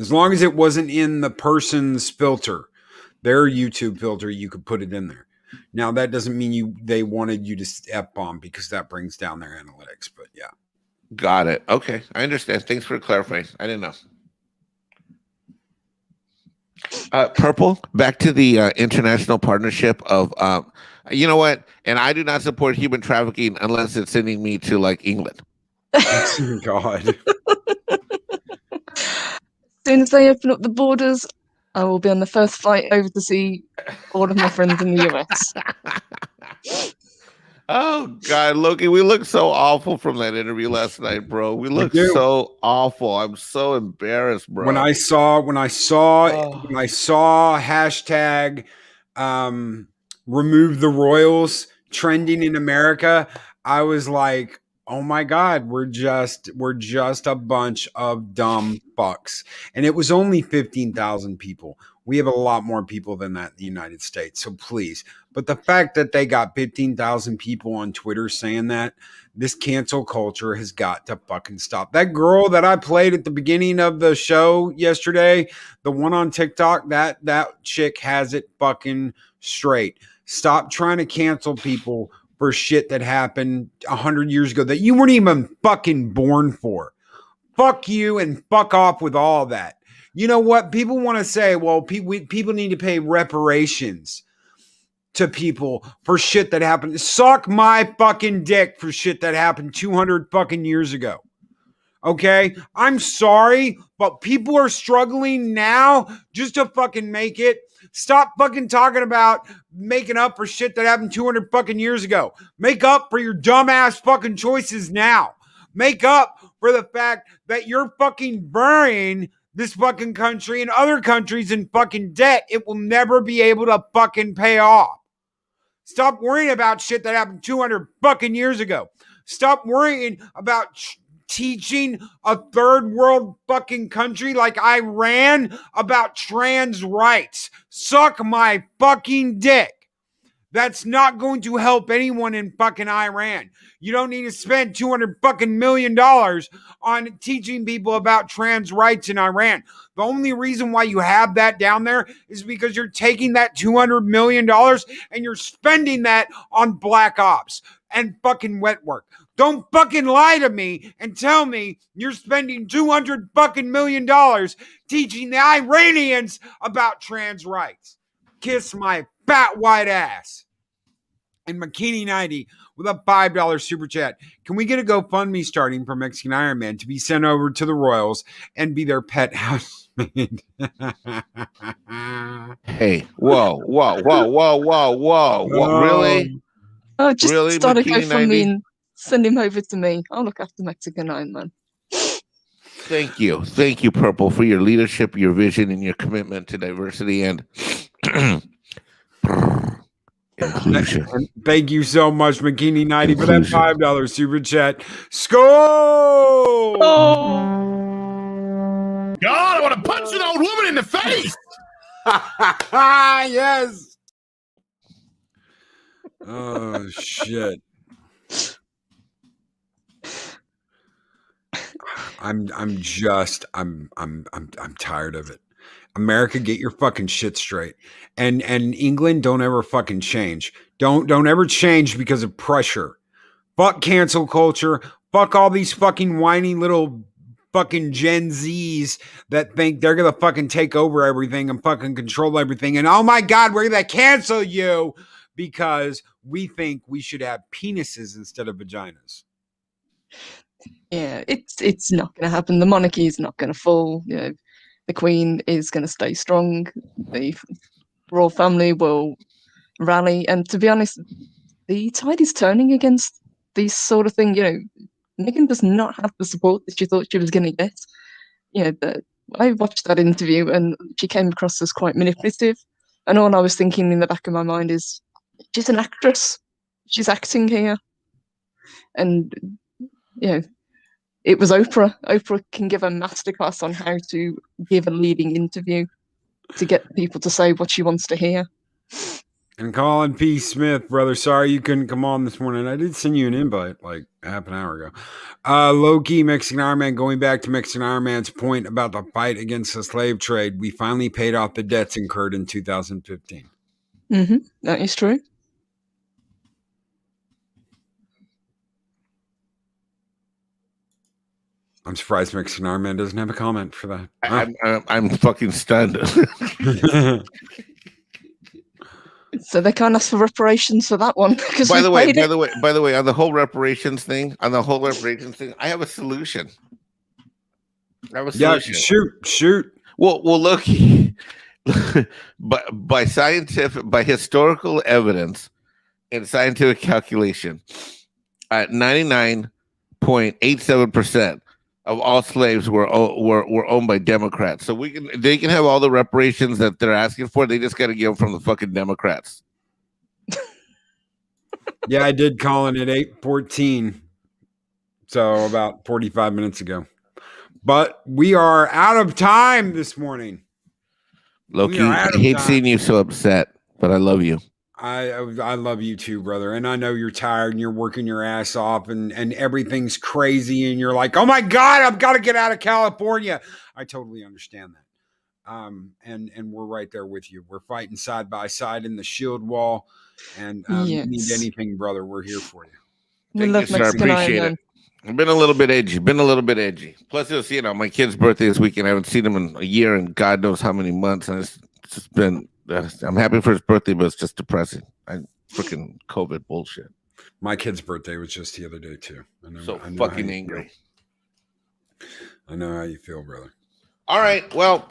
as long as it wasn't in the person's filter, their YouTube filter, you could put it in there. Now that doesn't mean they wanted you to F-bomb, because that brings down their analytics. But yeah, got it. Okay, I understand. Thanks for clarifying. I didn't know. Purple, back to the international partnership of, you know what? And I do not support human trafficking unless it's sending me to like England. God. As soon as they open up the borders, I will be on the first flight over to see all of my friends in the US. Oh God, Loki, we look so awful from that interview last night, bro. We look so awful. I'm so embarrassed, bro. When I saw hashtag remove the royals trending in America, I was like, oh my God, we're just a bunch of dumb fucks. And it was only 15,000 people. We have a lot more people than that in the United States. So please. But the fact that they got 15,000 people on Twitter saying that, this cancel culture has got to fucking stop. That girl that I played at the beginning of the show yesterday, the one on TikTok, that chick has it fucking straight. Stop trying to cancel people for shit that happened 100 years ago that you weren't even fucking born for. Fuck you and fuck off with all that. You know what? People want to say, well, people need to pay reparations to people for shit that happened. Suck my fucking dick for shit that happened 200 fucking years ago. Okay? I'm sorry, but people are struggling now just to fucking make it. Stop fucking talking about making up for shit that happened 200 fucking years ago. Make up for your dumbass fucking choices now. Make up for the fact that you're fucking burying this fucking country and other countries in fucking debt it will never be able to fucking pay off. Stop worrying about shit that happened 200 fucking years ago. Stop worrying about teaching a third world fucking country like Iran about trans rights. Suck my fucking dick. That's not going to help anyone in fucking Iran. You don't need to spend $200 fucking million on teaching people about trans rights in Iran. The only reason why you have that down there is because you're taking that $200 million and you're spending that on black ops and fucking wet work. Don't fucking lie to me and tell me you're spending $200 fucking million teaching the Iranians about trans rights. Kiss my fat white ass. And Makini 90 with a $5 super chat. Can we get a GoFundMe starting for Mexican Iron Man to be sent over to the Royals and be their pet housemaid? Hey, whoa. What, really? Oh, just Really, start a Makini GoFundMe 90? and send him over to me. I'll look after Mexican Iron Man. Thank you, Purple, for your leadership, your vision, and your commitment to diversity and inclusion. Thank you so much, Makini 90, for that $5 super chat. Skull! God, I want to punch an old woman in the face. Yes. Oh shit. I'm tired of it. America, get your fucking shit straight. And England, don't ever fucking change. Don't ever change because of pressure. Fuck cancel culture. Fuck all these fucking whiny little fucking Gen Zs that think they're gonna fucking take over everything and fucking control everything. And oh my God, we're gonna cancel you because we think we should have penises instead of vaginas. Yeah, it's not going to happen. The monarchy is not going to fall. You know, the Queen is going to stay strong. The royal family will rally. And to be honest, the tide is turning against these sort of thing. You know, Meghan does not have the support that she thought she was going to get. You know, I watched that interview and she came across as quite manipulative. And all I was thinking in the back of my mind is, she's an actress. She's acting here. And, you know, it was Oprah. Oprah can give a masterclass on how to give a leading interview to get people to say what she wants to hear. And Colin P. Smith, brother, sorry you couldn't come on this morning. I did send you an invite like half an hour ago. Low-key Mexican Iron Man, going back to Mexican Iron Man's point about the fight against the slave trade, we finally paid off the debts incurred in 2015. Mm-hmm. That is true. I'm surprised Mexican Iron Man doesn't have a comment for that. I'm fucking stunned. So they can't ask for reparations for that one. By the way, on the whole reparations thing, I have a solution. Yeah, shoot. Well, look, but by historical evidence and scientific calculation, 99.87% of all slaves were owned by Democrats. So they can have all the reparations that they're asking for. They just got to give them from the fucking Democrats. Yeah, I did call in at 8:14, so about 45 minutes ago. But we are out of time this morning. Loki, We are I out of hate time. seeing you so upset, but I love you. I love you too, brother. And I know you're tired and you're working your ass off and everything's crazy and you're like, oh my God, I've got to get out of California. I totally understand that. And we're right there with you. We're fighting side by side in the shield wall. And Yes. need anything, brother, we're here for you. We Thank love you, sir. I Mexican appreciate Iron. it. I've been a little bit edgy. Plus, it's, my kid's birthday this weekend. I haven't seen him in a year and God knows how many months. And it's just been, I'm happy for his birthday, but it's just depressing. Freaking COVID bullshit. My kid's birthday was just the other day too. I know Fucking how you angry. feel. I know how you feel, brother. All right. Well,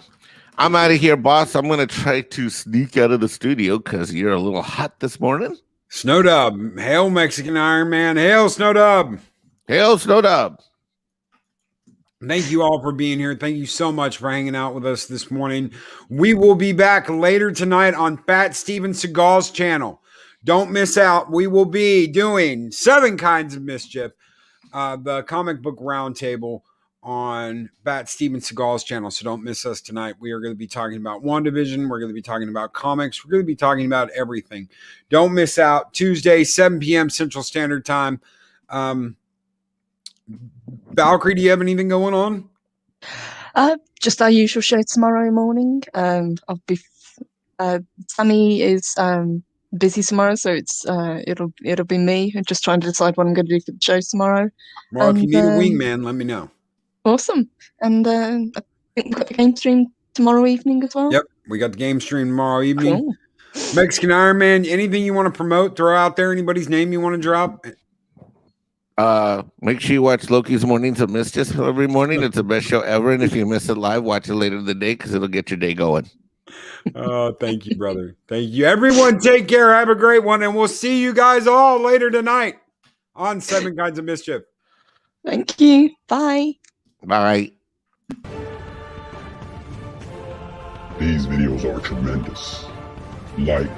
I'm out of here, boss. I'm going to try to sneak out of the studio because you're a little hot this morning. Snow Dub. Hail Mexican Iron Man. Hail Snow Dub. Hail, Snow Dub. Thank you all for being here. Thank you so much for hanging out with us this morning. We will be back later tonight on Fat Steven Seagal's channel. Don't miss out. We will be doing 7 Kinds of Mischief, the comic book roundtable on Fat Steven Seagal's channel. So don't miss us tonight. We are going to be talking about WandaVision. We're going to be talking about comics. We're going to be talking about everything. Don't miss out. Tuesday, 7 p.m. Central Standard Time. Valkyrie, do you have anything going on? Just our usual show tomorrow morning. I'll be. Sammy is busy tomorrow, so it'll be me. I'm just trying to decide what I'm going to do for the show tomorrow. Well, if you need a And, wingman, let me know. Awesome. And I think we've got the game stream tomorrow evening as well. Yep, we got the game stream tomorrow evening. Cool. Mexican Iron Man, anything you want to promote, throw out there, anybody's name you want to drop? Make sure you watch Loki's Mornings of Mischief every morning. It's the best show ever. And if you miss it live, watch it later in the day because it'll get your day going. Oh, thank you, brother. Thank you. Everyone take care. Have a great one. And we'll see you guys all later tonight on 7 Kinds of Mischief. Thank you. Bye. Bye. These videos are tremendous. Like,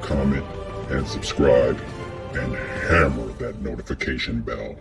comment, and subscribe, and hammer that notification bell.